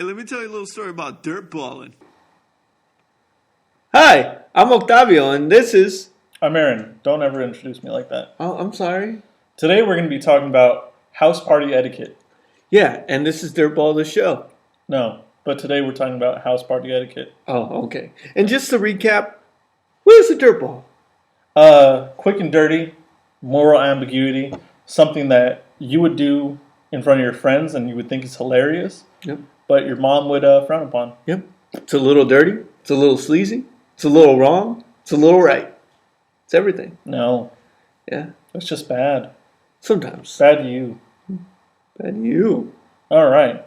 Hey, let me tell you a little story about dirt balling. Hi, I'm Octavio, and this is. I'm Aaron. Don't ever introduce me like that. Oh, I'm sorry. Today we're going to be talking about house party etiquette. Yeah, and this is Dirtball the show. No, but today we're talking about house party etiquette. Oh, okay. And just to recap, what is a dirtball? Quick and dirty, moral ambiguity, something that you would do in front of your friends and you would think is hilarious, Yep. but your mom would frown upon. Yep. It's a little dirty. It's a little sleazy. It's a little wrong. It's a little right. It's everything. No, Yeah. that's just bad. Sometimes. Bad you. Bad you. All right.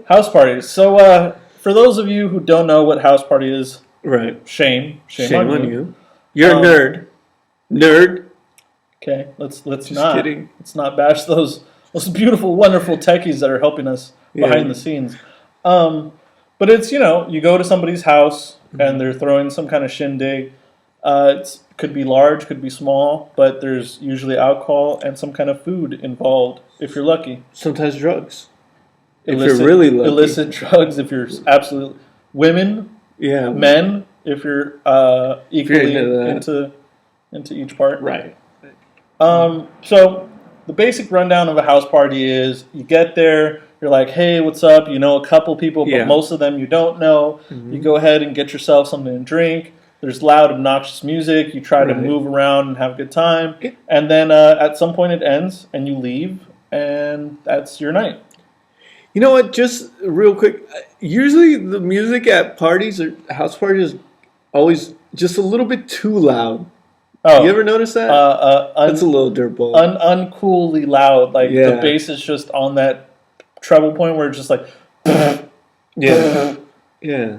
House parties. So for those of you who don't know what house party is, Right. shame Shame on you. You're a nerd. Nerd. Okay, let's Just not kidding. let's not bash those beautiful, wonderful techies that are helping us behind the scenes. But it's you go to somebody's house and they're throwing some kind of shindig. It could be large, could be small, but there's usually alcohol and some kind of food involved if you're lucky. Sometimes drugs. Illicit, if you're really lucky. illicit drugs if you're absolutely women, Yeah. men if you're equally into that. into each part. Right. So the basic rundown of a house party is you get there, you're like, hey, what's up? You know a couple people, but Yeah. most of them you don't know. Mhm. You go ahead and get yourself something to drink. There's loud, obnoxious music. You try to Right. move around and have a good time. Yeah. And then at some point it ends and you leave, and that's your night. You know what? Just real quick. Usually the music at parties or house parties is always just a little bit too loud. Oh, You ever notice that? That's a little dirtball. uncoolly loud. Like Yeah. the bass is just on that treble point where it's just like, Yeah. Yeah.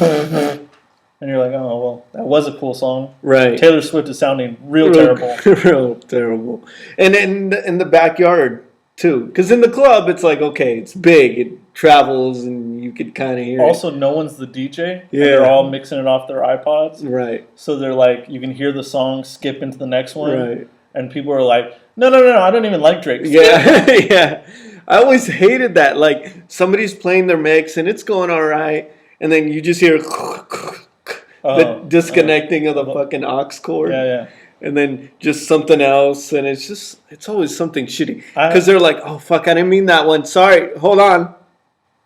and you're like, oh, well, that was a cool song. Right. Taylor Swift is sounding real terrible. Real terrible. And in the backyard too, because in the club it's like okay, it's big, it travels, and you could kind of hear Also, no one's the DJ. Yeah. And they're all mixing it off their iPods. it. Right. So they're like, you can hear the song skip into the next one. Right. And people are like, no, I don't even like Drake. Yeah. Yeah. I always hated that. Like somebody's playing their mix and it's going all right, and then you just hear the disconnecting of the fucking aux cord. Yeah. And then just something else, and it's always something shitty. I- Because they're like, oh, fuck, I didn't mean that one. Sorry, hold on.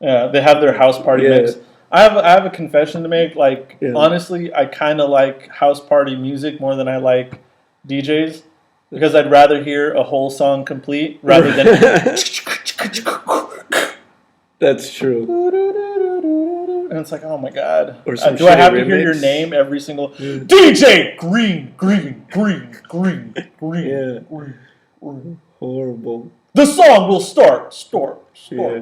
Yeah, they have their house party Yeah. mix. I have a confession to make. Like, Yeah. honestly, I kind of like house party music more than I like DJs. Because I'd rather hear a whole song complete rather than... That's true. And it's like, oh my god. Or some Do I have shitty to hear your remix. name every single... DJ Green. Yeah. Green. Horrible. The song will start. Yeah.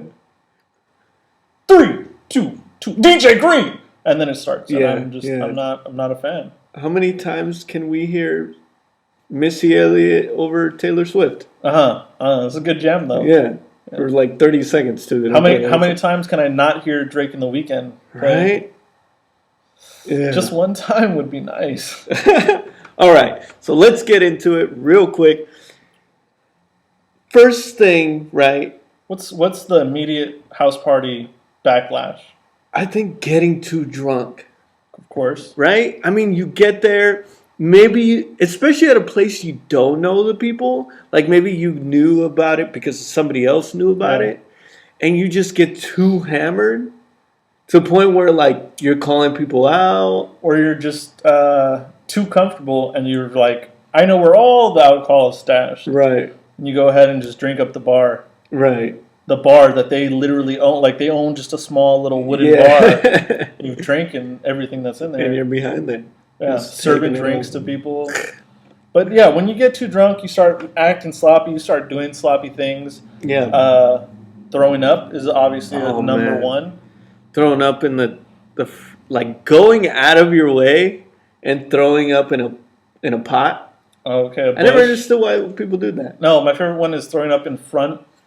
3, 2, DJ Green. And then it starts. And Yeah, I'm yeah. I'm not a fan. How many times can we hear Missy Elliott over Taylor Swift? It's a good jam though. Yeah. For like 30 seconds too. How many times can I not hear Drake in the Weekend play? Right? Yeah. Just one time would be nice. All right. So let's get into it real quick. First thing, right? What's the immediate house party backlash? I think getting too drunk, Of course. right? I mean, you get there, maybe, especially at a place you don't know the people, like maybe you knew about it because somebody else knew about Yeah. it, and you just get too hammered to the point where, like, you're calling people out. Or you're just too comfortable and you're like, I know where all the alcohol is stashed. Right, And you go ahead and just drink up the bar. right. The bar that they literally own, like they own just a small little wooden bar. Yeah. You drink and everything that's in there. And you're behind them. Yeah, Just serving taking it drinks home. to people. But yeah, when you get too drunk, you start acting sloppy. You start doing sloppy things. Yeah. Throwing up is obviously Oh, number man. one. Throwing up in like going out of your way and throwing up in a pot. Okay, I never understood why people do that. No, my favorite one is throwing up in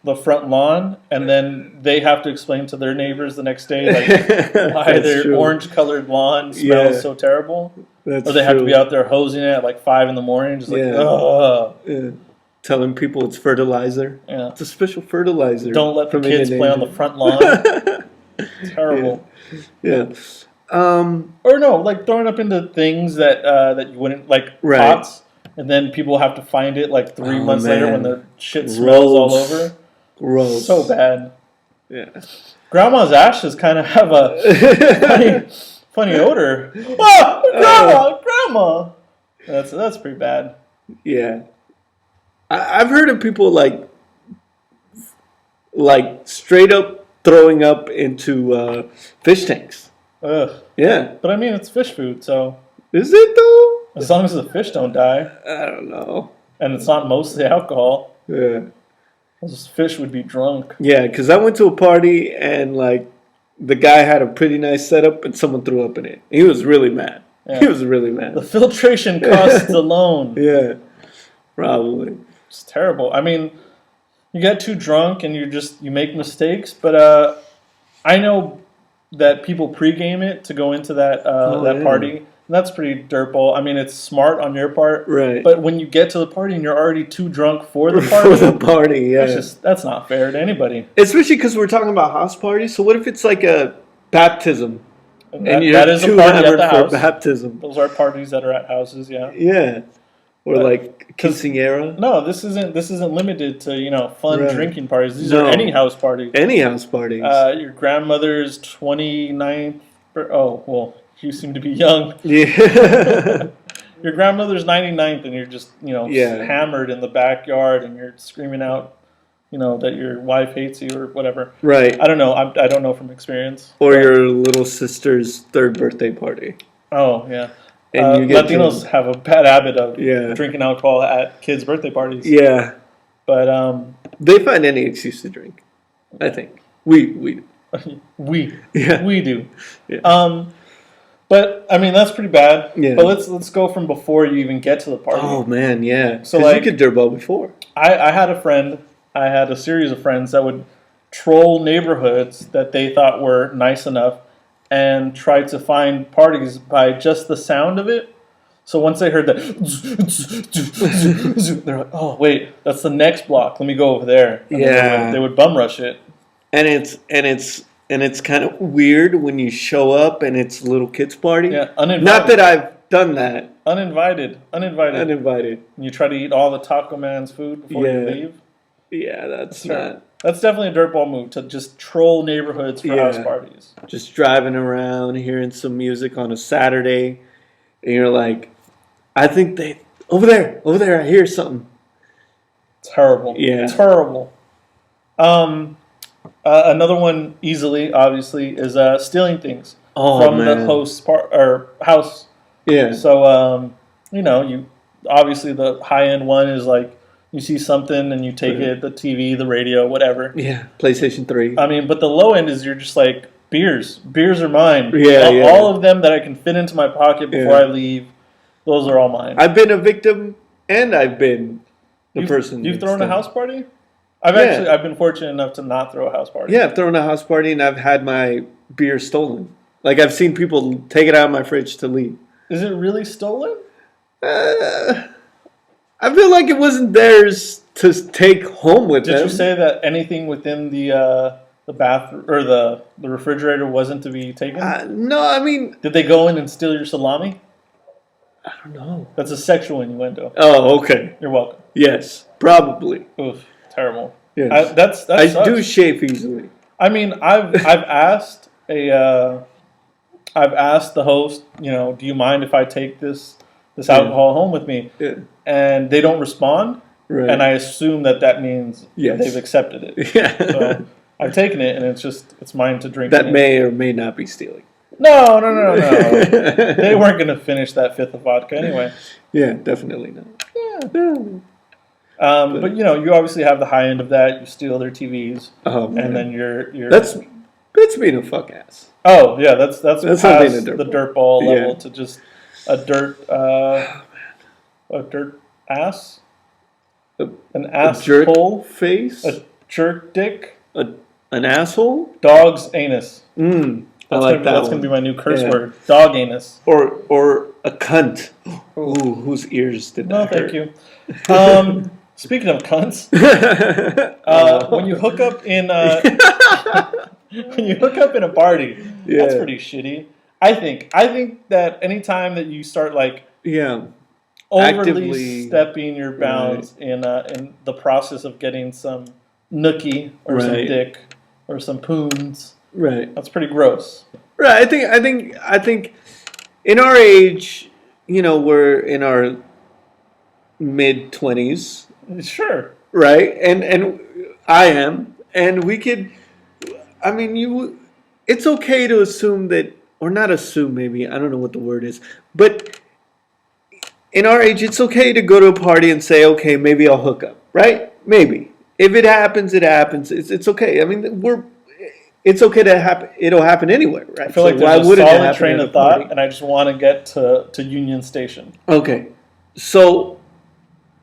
the front lawn, and then they have to explain to their neighbors the next day like why That's their true. orange-colored lawn smells Yeah. so terrible. That's Or they have to true. be out there hosing it at like 5 in the morning, just like, Yeah. ugh. Yeah. Telling people it's fertilizer. Yeah. It's a special fertilizer. Don't let the from kids play on the Indonesia. front lawn. Terrible. Yeah. Or no, like throwing up into things that that you wouldn't like Right. pots, and then people have to find it like 3 Oh, months later when man. the shit smells all Gross. over. Gross. So bad. Yeah. Grandma's ashes kind of have a funny odor. Oh, grandma. That's pretty bad. Yeah. I've heard of people like straight up throwing up into fish tanks. Ugh. Yeah. But I mean, it's fish food, so Is it though? as long as the fish don't die, I don't know. and it's not mostly alcohol, Yeah. those fish would be drunk. Yeah, because I went to a party and like the guy had a pretty nice setup and someone threw up in it. He was really mad. Yeah. He was really The mad. filtration costs alone. Yeah. Probably. It's terrible. I mean, you get too drunk and you make mistakes, but I know that people pregame it to go into that that yeah. party. And that's pretty dirtball. I mean, it's smart on your part, Right. but when you get to the party and you're already too drunk for the party, For the party, yeah. that's not fair to anybody. Especially because we're talking about house parties. So what if it's like a baptism? That you're is a too party at hammered the for house. baptism. Those are parties that are at houses, yeah. Yeah. Or But- like quinceañera. No, this isn't limited to fun Right. drinking parties. These No. are any house party. Any house parties. Your grandmother's 29th. Oh well, you seem to be young. yeah. Your grandmother's 99th, and you're just Yeah. hammered in the backyard, and you're screaming out, that your wife hates you or whatever. Right. I don't know. I don't know from experience. Or your little sister's third birthday party. Oh yeah. And you get Latinos drunk. have a bad habit of Yeah. drinking alcohol at kids' birthday parties. Yeah. But They find any excuse to drink. I think. We Yeah. we do. Yeah. But I mean that's pretty bad. Yeah. But let's go from before you even get to the party. Oh man, yeah. So, So like- you could dirtball before. I had a friend. I had a series of friends that would troll neighborhoods that they thought were nice enough and try to find parties by just the sound of it. So once they heard that, they're like, "Oh wait, that's the next block. Let me go over there." And then Yeah. they would bum rush it. And it's kind of weird when you show up and it's a little kids party. Yeah, uninvited. Not that I've done that. Uninvited. Uninvited. And you try to eat all the Taco Man's food before you Yeah. leave. Yeah, that's Sure. not That's definitely a dirtball move to just troll neighborhoods for house Yeah. parties. just driving around, hearing some music on a Saturday, and you're like, I think they over there, I hear something. Terrible. Yeah. Terrible. Another one easily, obviously, is stealing things from the host's or house. Yeah. So you obviously the high end one is like you see something and you take it, the TV, the radio, whatever. Yeah. PlayStation 3. I mean, but the low end is you're just like beers. Beers are mine. Yeah, yeah. All of them that I can fit into my pocket before Yeah. I leave. Those are all mine. I've been a victim and I've been the person. You've that's thrown a done it. house party? I've been fortunate enough to not throw a house party. Yeah, I've thrown a house party and I've had my beer stolen. Like I've seen people take it out of my fridge to leave. Is it really stolen? I feel like it wasn't theirs to take home with Did them. you say that anything within the bathroom or the refrigerator wasn't to be taken? No, I mean, Did they go in and steal your salami? I don't know. That's a sexual innuendo. Oh, okay. You're welcome. Yes, probably. Oof, terrible. Yes. That I sucks. do shave easily. I mean, I've asked I've asked the host, do you mind if I take this alcohol home with me? Yeah. And they don't respond, Right. and I assume that means Yes. they've accepted it. Yeah. So I've taken it, and it's mine to drink. That in. may or may not be stealing. No. They weren't going to finish that fifth of vodka anyway. Yeah, definitely not. But you obviously have the high end of that. You steal their TVs, Oh, man. and then you're That's being a fuck ass. oh yeah, that's not past being a the dirtball. dirtball Yeah. level to just a dirt ass, an ass jerk hole, face, a jerk dick, an asshole. dog's anus. I like that That's one. gonna be my new curse Yeah. word. Dog anus. Or a cunt. Ooh, whose ears did No, that thank hurt? you. Speaking of cunts, when you hook up in when you hook up in a party, that's Yeah. pretty shitty. I think that anytime that you start like Yeah. overly Actively- stepping your bounds in the process of getting some nookie or some Right. dick or some poons, Right. that's pretty gross. Right. I think in our age, we're in our mid-20s, Sure. right? And I am, and we could. I mean, it's okay to assume that, or not assume. Maybe I don't know what the word is, but in our age, it's okay to go to a party and say, okay, maybe I'll hook up, right? Maybe if it happens, it happens. It's okay. I mean, It's okay to happen. It'll happen anywhere, right? I feel like why there's a wouldn't it solid happen train at of a thought, party? and I just want to get to Union Station. Okay, so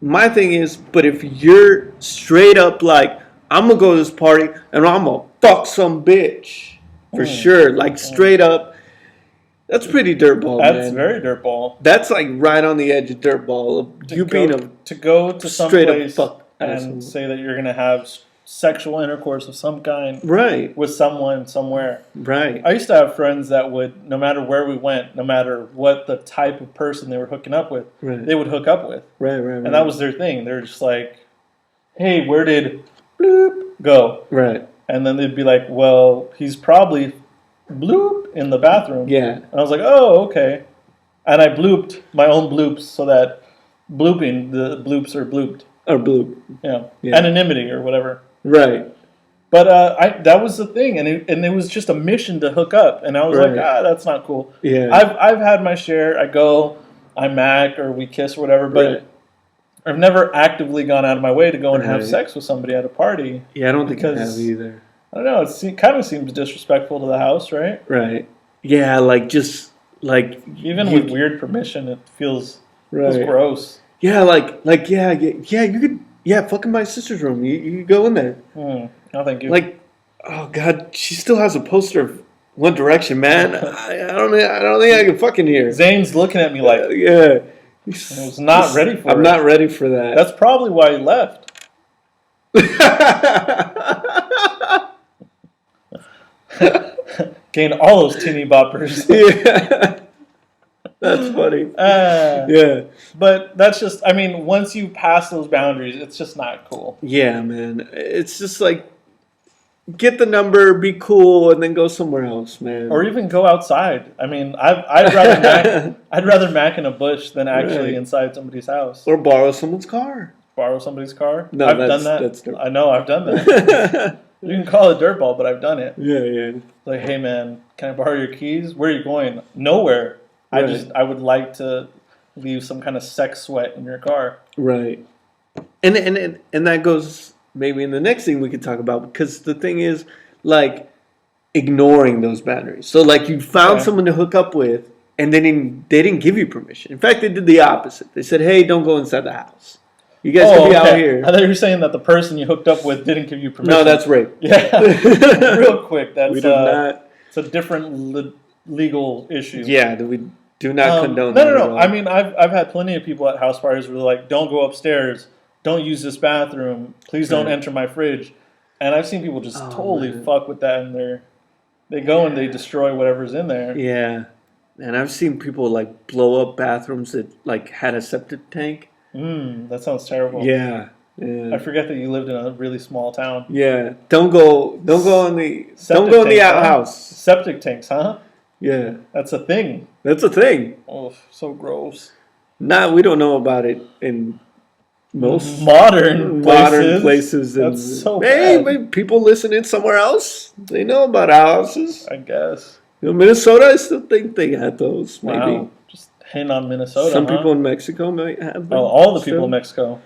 my thing is, but if you're straight up like, I'm gonna go to this party and I'm gonna fuck some bitch for sure, like straight up, that's pretty dirtball, That's man. very dirtball. That's like right on the edge of dirtball. Of you being a to go to some straight up place fuck and asshole. say that you're gonna have sexual intercourse of some kind right, with someone somewhere. right, I used to have friends that would, no matter where we went, no matter what the type of person they were hooking up with, right, they would hook up with, right, and that was their thing. They're just like, "Hey, where did bloop go?" right, And then they'd be like, "Well, he's probably bloop in the bathroom." yeah, And I was like, "Oh, okay." And I blooped my own bloops so that blooping the bloops are blooped. or blue, Yeah, Yeah. anonymity or whatever. right, But that was the thing, and it was just a mission to hook up, and I was like, Right. that's not cool. yeah, I've had my share. I go, I mac or we kiss or whatever, but Right. I've never actively gone out of my way to go and have Right. sex with somebody at a party. yeah. I don't think I because- have either. I don't know. It kind of seems disrespectful to the house, right? Right. Yeah, like just like Even you- with weird permission, it feels right. gross. Yeah, yeah. You could fuck in my sister's room. You could go in there. No, thank you. Like, oh god, she still has a poster of One Direction, man. I don't think I can fucking hear. Zane's looking at me like, Yeah. I was not ready for I'm it. not ready for that. That's probably why he left. Gained all those teeny boppers. yeah. That's funny. Yeah. But that's just, I mean, once you pass those boundaries, it's just not cool. Yeah, man. It's just like get the number, be cool, and then go somewhere else, man. Or even go outside. I mean, I'd rather mac in a bush than actually Right. inside somebody's house. Or borrow someone's car. Borrow somebody's car. No, I've that's- done that. that's dirt. I know, I've done that. You can call it dirtball, but I've done it. Yeah. Like, hey man, can I borrow your keys? Where are you going? Nowhere. Right. I would like to leave some kind of sex sweat in your car. Right. And that goes maybe in the next thing we could talk about, because the thing is like ignoring those boundaries. So like you found Okay. someone to hook up with and they didn't give you permission. In fact, they did the opposite. They said, "Hey, don't go inside the house. You guys can be out okay. here." I thought you were saying that the person you hooked up with didn't give you permission. No, that's rape. yeah. Real quick, that's We do not. it's a different legal issue. Yeah, we do not condone no, that. no, at no. all. I mean, I've had plenty of people at house parties where they're like, "Don't go upstairs. Don't use this bathroom. Please don't Right. enter my fridge." And I've seen people just Oh, totally man. fuck with that, and they go and they destroy whatever's in there. Yeah. And I've seen people like blow up bathrooms that like had a septic tank. That sounds terrible. Yeah. I Yeah. forget that you lived in a really small town. Yeah. Don't go in the Septic don't go in the tanks, huh? outhouse. Septic tanks, huh? Yeah. That's a thing. That's a thing. Oh, so gross. We don't know about it in most Modern places. And, That's so hey, bad. maybe people listening somewhere else, they know about houses. I guess. Minnesota, I still think they had those. Maybe Wow. Just hitting on Minnesota. some huh? people in Mexico might have them. Oh, all the people still. in Mexico.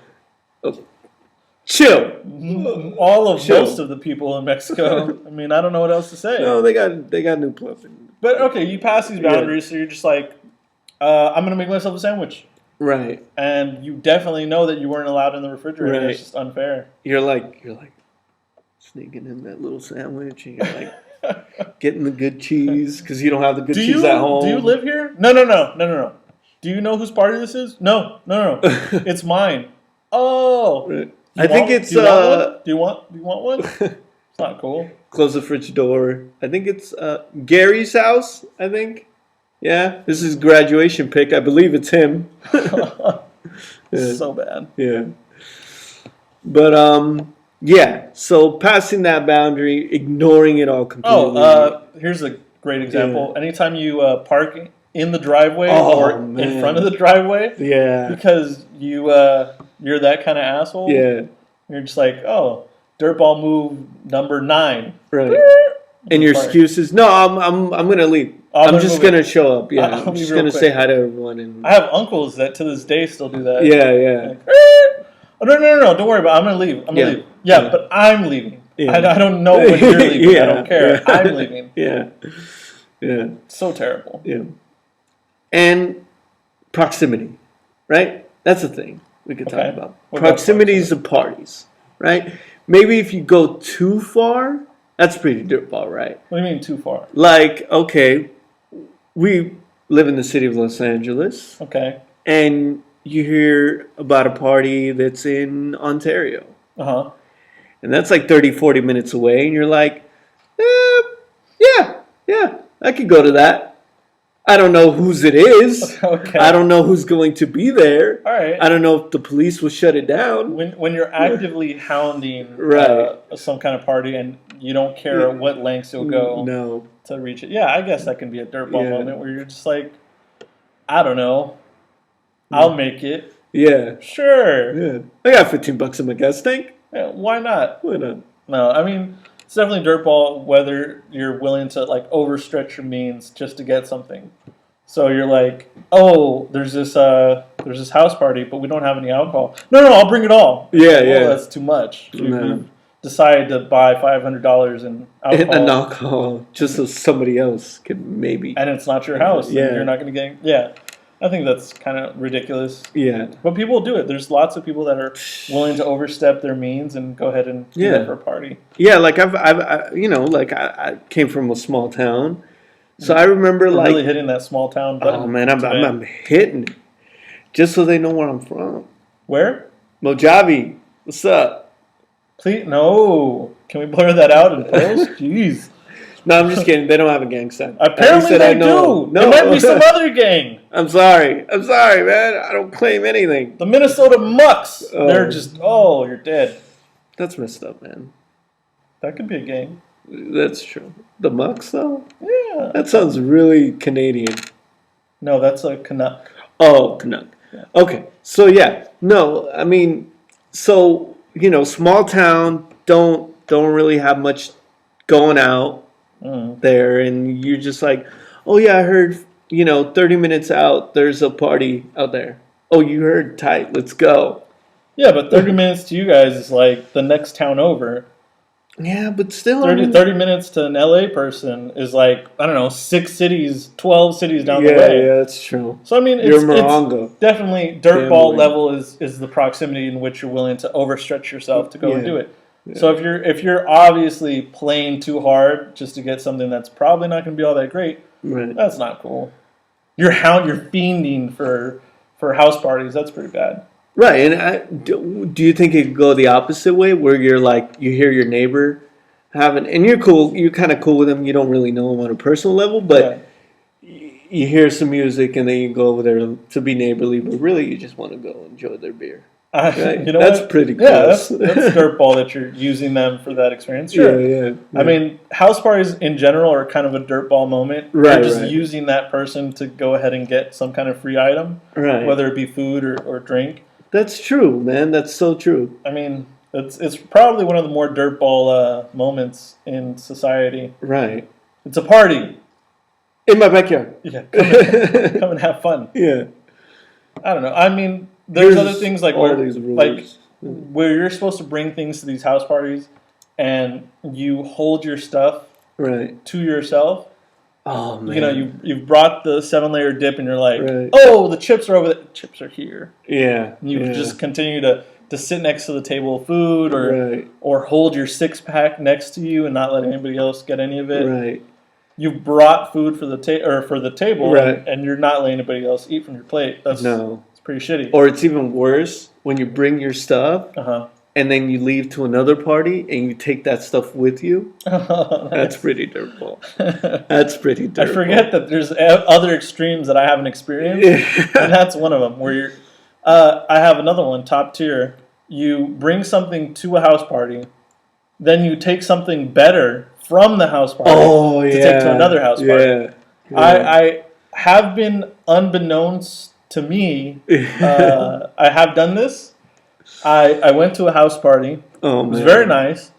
Chill. All of Chill. most of the people in Mexico. I mean, I don't know what else to say. No, they got new plumbing. But okay, you pass these boundaries, so you're just like, I'm gonna make myself a sandwich, Right. and you definitely know that you weren't allowed in the refrigerator. Right. It's just unfair. You're like sneaking in that little sandwich, and you're like getting the good cheese because you don't have the good cheese at home. Do you live here? No. Do you know whose party this is? No. It's mine. Oh. I think it's Do you want one? Do you want one? It's not cool. Close the fridge door. I think it's Gary's house, I think. Yeah, this is graduation pic. I believe it's him. Yeah. So bad. Yeah. But yeah, so passing that boundary, ignoring it all completely. Here's a great example. Anytime you park in the driveway Oh, or man. in front of the driveway, Yeah. because you're that kind of asshole. Yeah. You're just like, oh, dirtball move number 9. Right. And your Park. excuse is, no, I'm gonna leave. I'm I'm gonna just move gonna show up. Yeah. I'll I'm be just real gonna quick. say hi to everyone and I have uncles that to this day still do that. yeah, yeah. Like, oh, no, don't worry about it. I'm gonna leave. I'm gonna Yeah. leave. Yeah, Yeah. but I'm leaving. Yeah. I don't know when you're leaving. I Yeah. don't care. Yeah. I'm leaving. Yeah. Yeah. So terrible. Yeah. And proximity, right? That's the thing we could talk Okay. about. What about Proximities of parties, right? Maybe if you go too far, that's pretty dirtball, right? What do you mean too far? Like, okay, we live in the city of Los Angeles, Okay. and you hear about a party that's in Ontario, Uh-huh. and that's like 30, 40 minutes away, and you're like, yeah, I could go to that. I don't know whose it is. Okay. I don't know who's going to be there. All right. I don't know if the police will shut it down. When you're actively hounding Right. some kind of party and you don't care at what lengths you'll go No. to reach it. Yeah, I guess that can be a dirtball Yeah. moment where you're just like, I don't know. I'll make it. Yeah. Sure. Yeah. I got $15 in my gas tank. Yeah, why not? Why not? No, I mean, it's definitely dirtball whether you're willing to like overstretch your means just to get something. So you're like, oh, there's this house party, but we don't have any alcohol. No, I'll bring it all. Yeah, Oh, yeah. that's too much. No. You've decided to buy $500 in alcohol, And alcohol, just so somebody else can maybe. and it's not your house. Yeah. And you're not going to get. Yeah, I think that's kind of ridiculous. Yeah. But people do it. There's lots of people that are willing to overstep their means and go ahead and do Yeah. that for a party. Yeah, like I came from a small town. So I remember We're like, really hitting that small town button. oh man, today. I'm hitting it. Just so they know where I'm from. Where? Mojave, what's up? Please, no. Can we blur that out in post? Jeez. No, I'm just kidding. They don't have a gang sign. Apparently said they I know. do. No. It might be some other gang. I'm sorry, man. I don't claim anything. The Minnesota Mucks. Oh. They're just, oh, you're dead. That's messed up, man. That could be a gang. That's true. The Mucks, though? Yeah. That sounds really Canadian. No, that's a Canuck. Oh, Canuck. Yeah. Okay. So, yeah. No, I mean, so, small town, don't really have much going out there. And you're just like, oh, yeah, I heard, 30 minutes out, there's a party out there. Oh, you heard? Tight. Let's go. Yeah, but 30 minutes to you guys is like the next town over. Yeah, but still. 30 minutes to an LA person is like, I don't know, 6 cities, 12 cities down yeah, the way. yeah, that's true. So, I mean, You're it's Morongo. definitely dirtball Family. level is the proximity in which you're willing to overstretch yourself to go and Yeah. do it. Yeah. So if you're obviously playing too hard just to get something that's probably not going to be all that great, Right. that's not cool. You're fiending for house parties. That's pretty bad. Right, and do you think it could go the opposite way, where you're like, you hear your neighbor having, and you're cool, you're kind of cool with them, you don't really know them on a personal level, but you hear some music and then you go over there to be neighborly, but really you just want to go enjoy their beer. Right? You know That's what? pretty Yeah, close. that's dirtball that you're using them for that experience. Sure. Yeah. I mean, house parties in general are kind of a dirtball moment. Right, You're just right. using that person to go ahead and get some kind of free item, Right. whether it be food or drink. That's true, man. That's so true. I mean, it's probably one of the more dirtball moments in society. Right. It's a party. In my backyard. Yeah, come and have fun. Yeah. I don't know. I mean, there's other things like all where, these rules. like where you're supposed to bring things to these house parties, and you hold your stuff Right. to yourself. Oh man. You know, you've brought the 7-layer dip, and you're like, Right. oh, the chips are over there. Chips are here. Yeah. And you yeah. just continue to sit next to the table of food, Right. or hold your 6-pack next to you and not let anybody else get any of it. Right. You brought food for the table, Right. and you're not letting anybody else eat from your plate. That's No. it's pretty shitty. Or it's even worse when you bring your stuff Uh-huh. and then you leave to another party and you take that stuff with you. That's pretty dirtball. That's pretty dirtball. I forget that there's other extremes that I haven't experienced, and that's one of them. Where you're, I have another one, top tier. You bring something to a house party, then you take something better from the house party to take to another house party. Yeah. I have been, unbeknownst to me, I have done this. I went to a house party. Oh, It was man. very nice.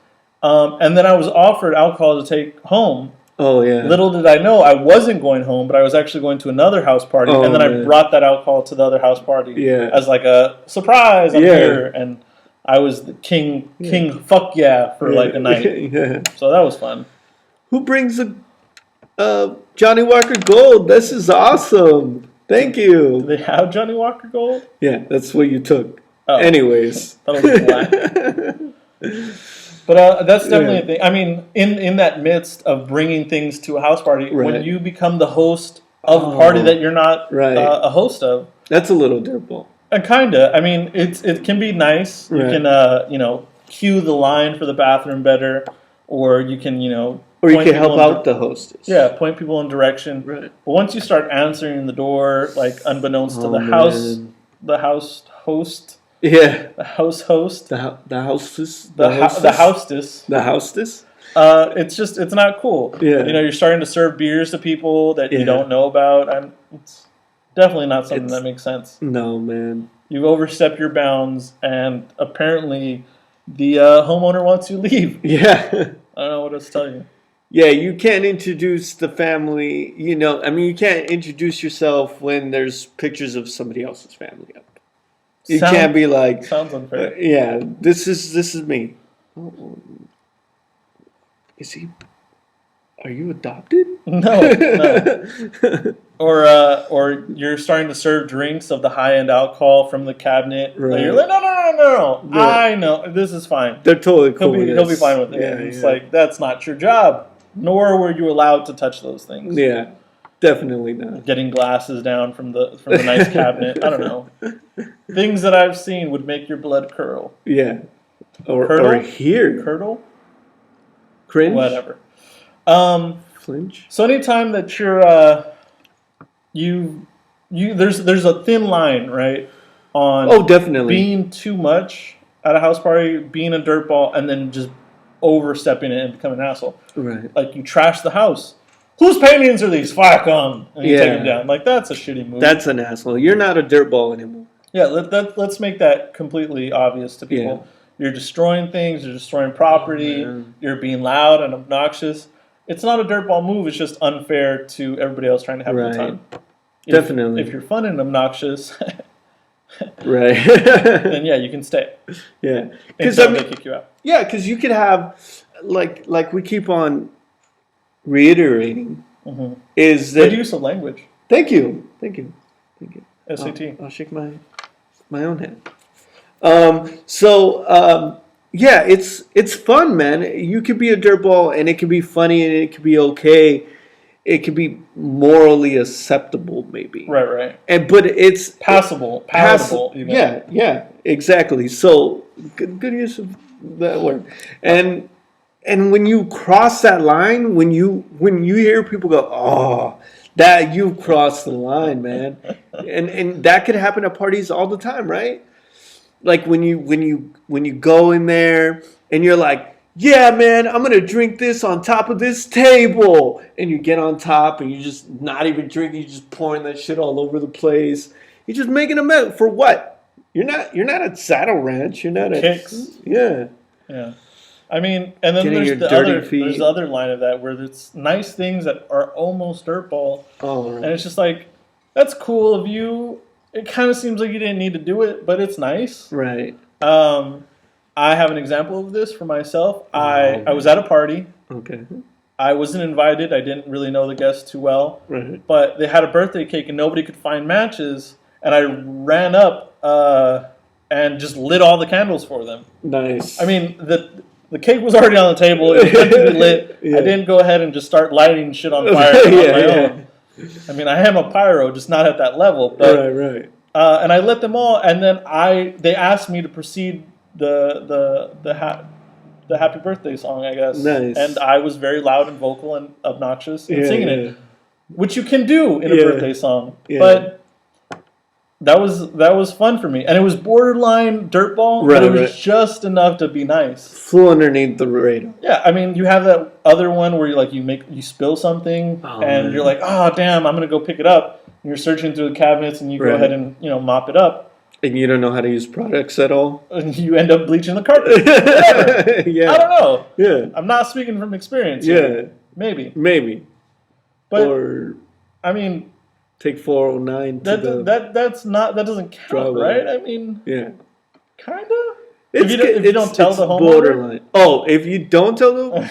And then I was offered alcohol to take home. Oh, yeah. Little did I know I wasn't going home, but I was actually going to another house party. Oh, And then I man. brought that alcohol to the other house party Yeah. as like a surprise. I'm Yeah. here. And I was the king fuck yeah for like a night. Yeah. So that was fun. Who brings a Johnny Walker Gold? This is awesome. Thank Do you. they have Johnny Walker Gold? Yeah, that's what you took. Oh. Anyways. That was black. But that's definitely a thing. I mean, in that midst of bringing things to a house party, Right. when you become the host of a party that you're not Right. a host of, That's a little dirtball. kinda. I mean, it can be nice. Right. You can cue the line for the bathroom better, or you can Or you point can help people in out the hostess. Yeah, point people in direction. Right. But once you start answering the door, like unbeknownst to Oh, the man. the house host, Yeah. the house host, The hostess. the hostess. The hostess. It's not cool. Yeah. You're starting to serve beers to people that Yeah. you don't know about, and it's definitely not something It's- that makes sense. No, man. You've overstepped your bounds, and apparently the homeowner wants you to leave. Yeah. I don't know what else to tell you. Yeah, you can't introduce the family, you can't introduce yourself when there's pictures of somebody else's family up. You can't be like, Sounds unfair. yeah, this is me. Is he? Are you adopted? No. Or you're starting to serve drinks of the high-end alcohol from the cabinet. Right. You're like, no. Yeah. I know. This is fine. They're totally cool. with He'll be this. fine with it. Yeah, And it's yeah. like, that's not your job. Nor were you allowed to touch those things. Yeah, definitely not. Getting glasses down from the nice cabinet. I don't know. Things that I've seen would make your blood curl. Yeah, or Curdle? here, Curdle? cringe, Whatever. flinch. So anytime that you're there's a thin line, right? On Oh, definitely. being too much at a house party, being a dirtball, and then just overstepping it and becoming an asshole. Right. Like you trash the house. Whose paintings are these? Fuck them. And you Yeah. take them down. Like that's a shitty move. That's an asshole. You're not a dirtball anymore. Yeah, let's make that completely obvious to people. You're destroying things. You're destroying property. Oh, man. You're being loud and obnoxious. It's not a dirtball move. It's just unfair to everybody else trying to have a Right. good time. Definitely. If you're fun and obnoxious, Right. then yeah, you can stay Yeah. Because until they kick you out. yeah, because you could have like we keep on reiterating is that. Good use of language. Thank you. SAT. I'll shake my own hand. Yeah, it's fun, man. You could be a dirtball, and it could be funny, and it could be okay. It could be morally acceptable, maybe. Right. But it's Palatable. Even. Yeah, exactly. So good use of that word. And when you cross that line, when you hear people go, "Oh, that you've crossed the line, man," and that could happen at parties all the time, right? Like when you go in there and you're like, "Yeah, man, I'm gonna drink this on top of this table," and you get on top and you're just not even drinking, you're just pouring that shit all over the place. You're just making a mess for what? You're not at Saddle Ranch. You're not at Kicks. Yeah. Yeah. I mean, and then Getting there's your dirty there's feet. the other line of that where it's nice things that are almost dirtball, Oh, and it's just like, that's cool of you. It kind of seems like you didn't need to do it, but it's nice. right. I have an example of this for myself. I was at a party. Okay. I wasn't invited. I didn't really know the guests too well. Right. But they had a birthday cake and nobody could find matches. And I ran up and just lit all the candles for them. Nice. I mean, the cake was already on the table. It was meant to be lit. Yeah. I didn't go ahead and just start lighting shit on fire on my own. I mean, I am a pyro, just not at that level. But right. and I lit them all. And then they asked me to proceed the happy birthday song, I guess. Nice. And I was very loud and vocal and obnoxious in singing yeah. it, which you can do in a Yeah. birthday song. Yeah. But that was fun for me, and it was borderline dirtball, but Right, it was right. just enough to be nice. Flew underneath the radar. Yeah, I mean, you have that other one where you spill something, Oh, and man. you're like, oh damn, I'm gonna go pick it up. And you're searching through the cabinets, and you go Right. ahead and mop it up, And you don't know how to use products at all? and you end up bleaching the carpet. Whatever. yeah. I don't know. Yeah. I'm not speaking from experience. Yeah. here. Maybe, Maybe. but Or I mean, take 409 to the... that doesn't count, driveway. right? I mean, yeah. kind of. It's, If you don't tell it's the homeowner? borderline. Oh, if you don't tell them,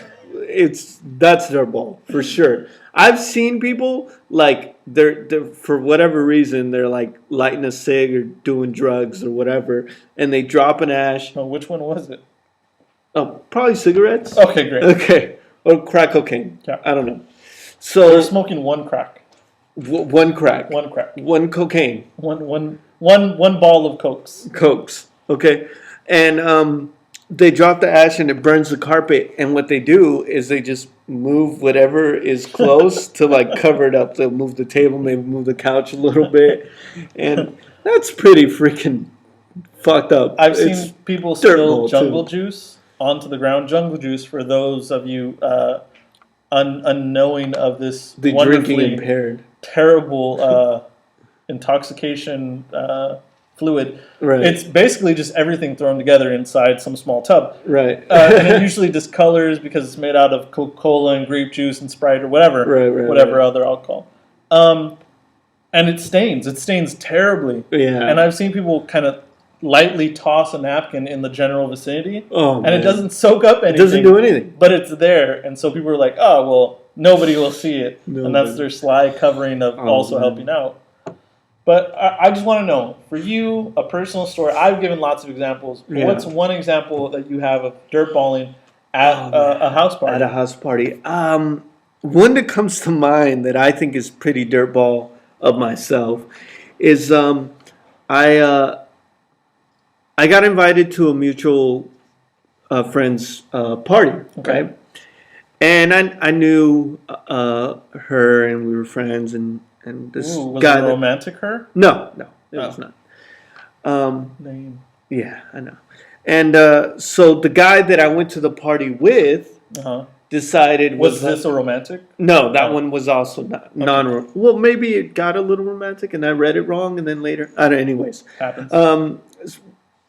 that's their ball for sure. I've seen people like they're for whatever reason they're like lighting a cig or doing drugs or whatever, and they drop an ash. Oh, which one was it? Oh, probably cigarettes. Okay, great. Okay, or crack cocaine. Yeah. I don't know. They're So smoking one crack, one crack, one cocaine, one ball of cokes. cokes. Okay, and they drop the ash and it burns the carpet. And what they do is they just move whatever is close to like cover it up. They'll move the table, maybe move the couch a little bit, and that's pretty freaking fucked up. I've It's seen people dirt spill ball, jungle too. juice onto the ground. Jungle juice, for those of you unknowing of this the drinking wonderfully impaired. terrible intoxication fluid. Right. It's basically just everything thrown together inside some small tub. Right. And it usually discolors because it's made out of Coca-Cola and grape juice and Sprite or whatever, Right, whatever right. other alcohol. And it stains. It stains terribly. Yeah. And I've seen people kind of lightly toss a napkin in the general vicinity, Oh, and man. it doesn't soak up anything. It doesn't do anything. But it's there, and so people are like, "Oh, well, nobody will see it," and Nobody. that's their sly covering of Oh, also man. helping out. But I just want to know, for you, a personal story. I've given lots of examples. Yeah. What's one example that you have of dirtballing at Oh, man. a house party? At a house party. One that comes to mind that I think is pretty dirtball of myself is I got invited to a mutual friend's party, Okay. right? And I knew her, and we were friends, and this Ooh, was guy. it a romantic her? No, it Oh. was not. Name. Yeah, I know. And so the guy that I went to the party with Uh-huh. decided Was this a romantic? No, that Oh. one was also not non. Well, maybe it got a little romantic, and I read it wrong, and then later, I don't. Anyways, Happens.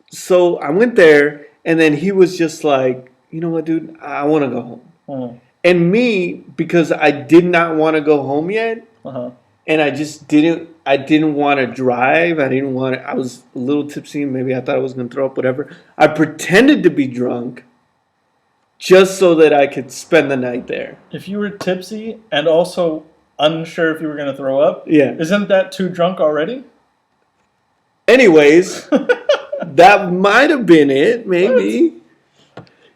so I went there, and then he was just like, you know what, dude, I want to go home. Mhm. And me, because I did not want to go home yet, Uh-huh. and I just didn't. I didn't want to drive. I didn't want to. I was a little tipsy. Maybe I thought I was going to throw up. Whatever. I pretended to be drunk, just so that I could spend the night there. If you were tipsy and also unsure if you were going to throw up, Yeah. isn't that too drunk already? Anyways, that might have been it. Maybe.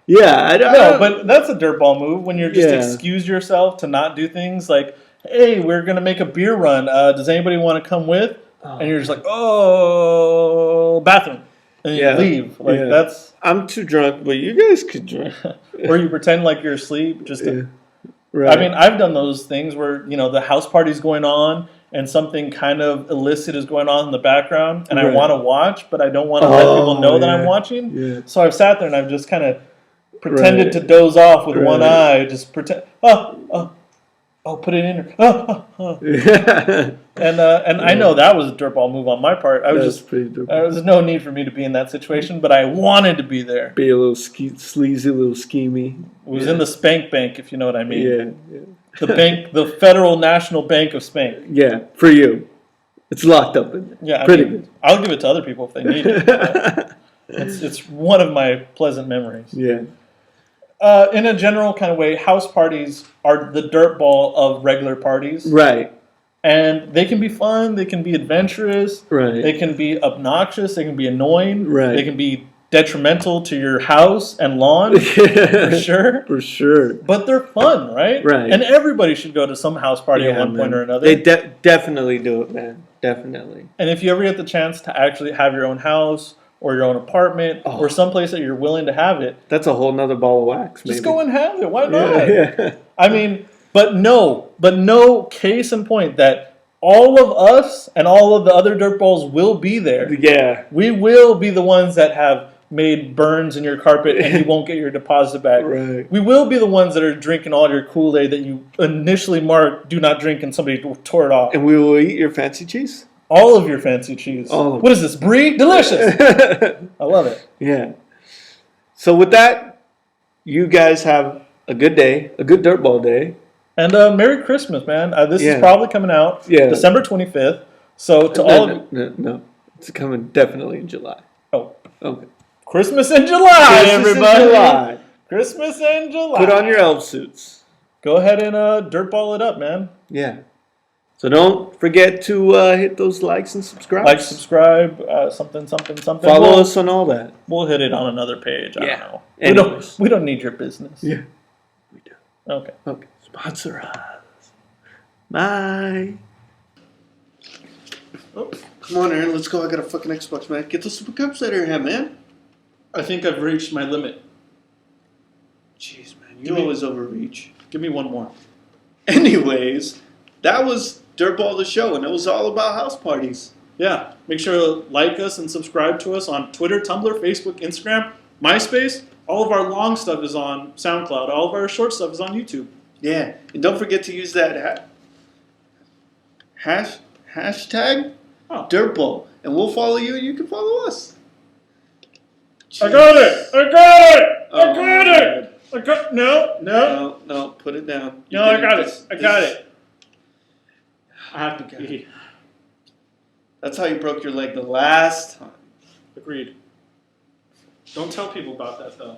Yeah. I don't. No, but that's a dirtball move when you're just Yeah. excuse yourself to not do things like, hey, we're going to make a beer run. Does anybody want to come with? And you're just like, oh, bathroom. And you Yeah. leave. Like Yeah. that's, I'm too drunk, but you guys could drink. or you pretend like you're asleep. Just to, Yeah. Right. I mean, I've done those things where, the house party's going on and something kind of illicit is going on in the background and I Right. want to watch, but I don't want to let people know that I'm yeah. watching. Yeah. So I've sat there and I've just kind of pretended Right. to doze off with one Right. eye, just pretend, put it in her. And I know that was a dirtball move on my part. I was That's just, pretty dope. there was no need for me to be in that situation, but I wanted to be there. Be a little sleazy, a little schemy. It was in the Spank Bank, if you know what I mean. Yeah. Yeah. The bank, the Federal National Bank of Spank. Yeah. For you, it's locked up in there. Yeah, Pretty good. I'll give it to other people if they need it. but it's one of my pleasant memories. Yeah. In a general kind of way, house parties are the dirtball of regular parties. Right. And they can be fun, they can be adventurous, Right. they can be obnoxious, they can be annoying, Right. they can be detrimental to your house and lawn, for sure. For sure. But they're fun, right? Right. And everybody should go to some house party at one point man. or another. They definitely do it, man. Definitely. And if you ever get the chance to actually have your own house or your own apartment or someplace that you're willing to have it, That's a whole nother ball of wax. Maybe. just go and have it. Why not? Yeah. I mean, but no case in point that all of us and all of the other dirtballs will be there. Yeah. We will be the ones that have made burns in your carpet and you won't get your deposit back. Right. We will be the ones that are drinking all your Kool-Aid that you initially marked do not drink and somebody tore it off. And we will eat your fancy cheese. All of your fancy cheese. All of What is this, brie? Delicious. I love it. Yeah. So with that, you guys have a good day, a good dirtball day. And Merry Christmas, man. This Yeah. is probably coming out December 25th. So to all of you. No, it's coming definitely in July. Oh, Okay. Christmas in July, Christmas in everybody. July. Christmas in July. Put on your elf suits. Go ahead and dirtball it up, man. Yeah. So don't forget to hit those likes and subscribe. Like, subscribe, something. Follow us on all that. We'll hit it on another page. I Yeah. don't know. Anyways. We don't need your business. Yeah. We do. Okay. Okay. Sponsor us. Bye. Oh, come on, Aaron. Let's go. I got a fucking Xbox, man. Get those super cups out of here, man. I think I've reached my limit. Jeez, man. You Give me- always overreach. Give me one more. Anyways, that was Dirtball the Show, and it was all about house parties. Yeah. Make sure to like us and subscribe to us on Twitter, Tumblr, Facebook, Instagram, MySpace. All of our long stuff is on SoundCloud. All of our short stuff is on YouTube. Yeah, and don't forget to use that hashtag Oh. Dirtball, and we'll follow you, and you can follow us. I got it! I got it! I Oh, got my it! I got no. No, put it down. No, I got it. I got it. I have to pee. That's how you broke your leg the last time. Agreed. Don't tell people about that though.